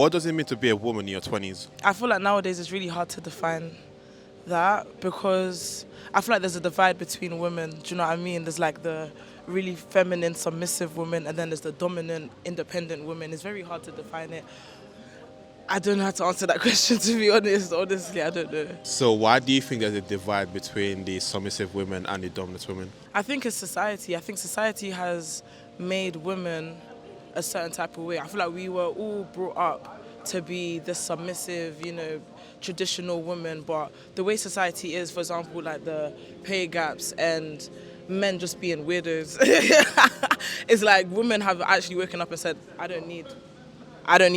What does it mean to be a woman in your 20s? I feel like nowadays it's really hard to define that because I feel like there's a divide between women. Do you know what I mean? There's like the really feminine, submissive woman, and then there's the dominant, independent woman. It's very hard to define it. I don't know how to answer that question, to be honest. Honestly, I don't know. So why do you think there's a divide between the submissive women and the dominant women? I think it's society. I think society has made women a certain type of way. I feel like we were all brought up to be the submissive, traditional woman, but the way society is, for example, like the pay gaps and men just being weirdos, it's like women have actually woken up and said, I don't need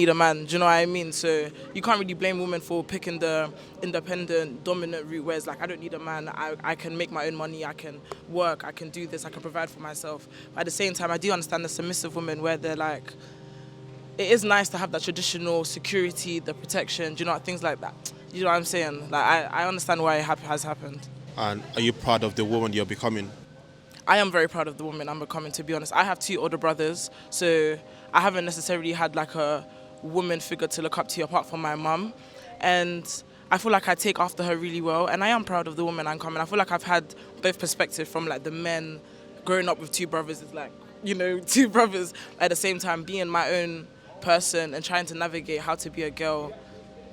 a man, do you know what I mean? So you can't really blame women for picking the independent, dominant route, whereas like I don't need a man, I can make my own money, I can work, I can do this, I can provide for myself. But at the same time, I do understand the submissive women where they're like, it is nice to have that traditional security, the protection, do you know, things like that. You know what I'm saying? Like I understand why it has happened. And are you proud of the woman you're becoming? I am very proud of the woman I'm becoming, to be honest. I have 2 older brothers, so I haven't necessarily had like a woman figure to look up to apart from my mum. And I feel like I take after her really well, and I am proud of the woman I'm becoming. I feel like I've had both perspectives from like the men growing up with 2 brothers. It's like, 2 brothers at the same time being my own person and trying to navigate how to be a girl.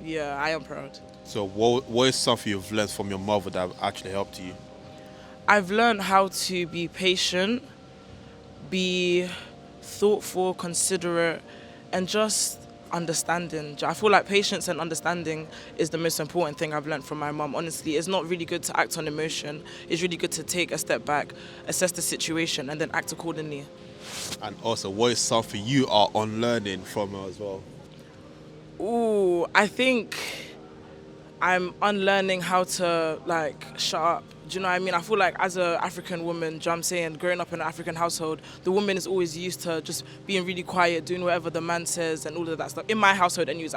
Yeah, I am proud. So what is something you've learned from your mother that actually helped you? I've learned how to be patient, be thoughtful, considerate, and just understanding. I feel like patience and understanding is the most important thing I've learned from my mum. Honestly, it's not really good to act on emotion. It's really good to take a step back, assess the situation, and then act accordingly. And also, what is something you are unlearning from her as well? Ooh, I think I'm unlearning how to like shut up. Do you know what I mean? I feel like as an African woman, do you know what I'm saying, growing up in an African household, the woman is always used to just being really quiet, doing whatever the man says and all of that stuff. In my household, anyways,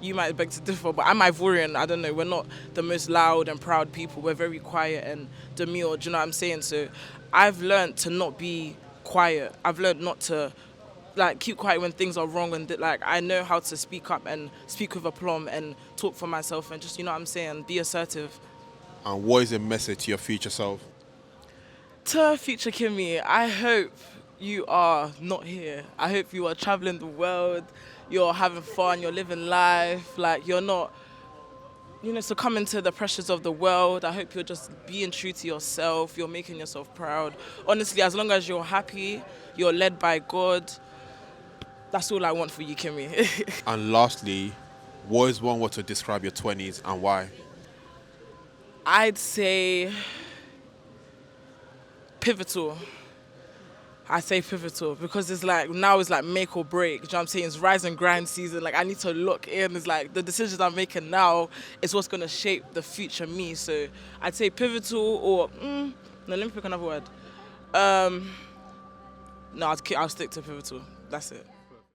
you might beg to differ, but I'm Ivorian. I don't know. We're not the most loud and proud people. We're very quiet and demure. Do you know what I'm saying? So I've learned to not be quiet. I've learned not to like keep quiet when things are wrong, and like I know how to speak up and speak with aplomb and talk for myself and just, you know what I'm saying, be assertive. And what is a message to your future self? To future Kimmy, I hope you are not here. I hope you are traveling the world, you're having fun, you're living life, like you're not, succumbing to the pressures of the world. I hope you're just being true to yourself, you're making yourself proud. Honestly, as long as you're happy, you're led by God, that's all I want for you, Kimmy. And lastly, what is one word to describe your 20s and why? I'd say pivotal. I say pivotal because it's like now it's like make or break. Do you know what I'm saying? It's rise and grind season. Like I need to lock in. It's like the decisions I'm making now is what's gonna shape the future me. So I'd say pivotal or no. Let me pick another word. No, I'll stick to pivotal. That's it.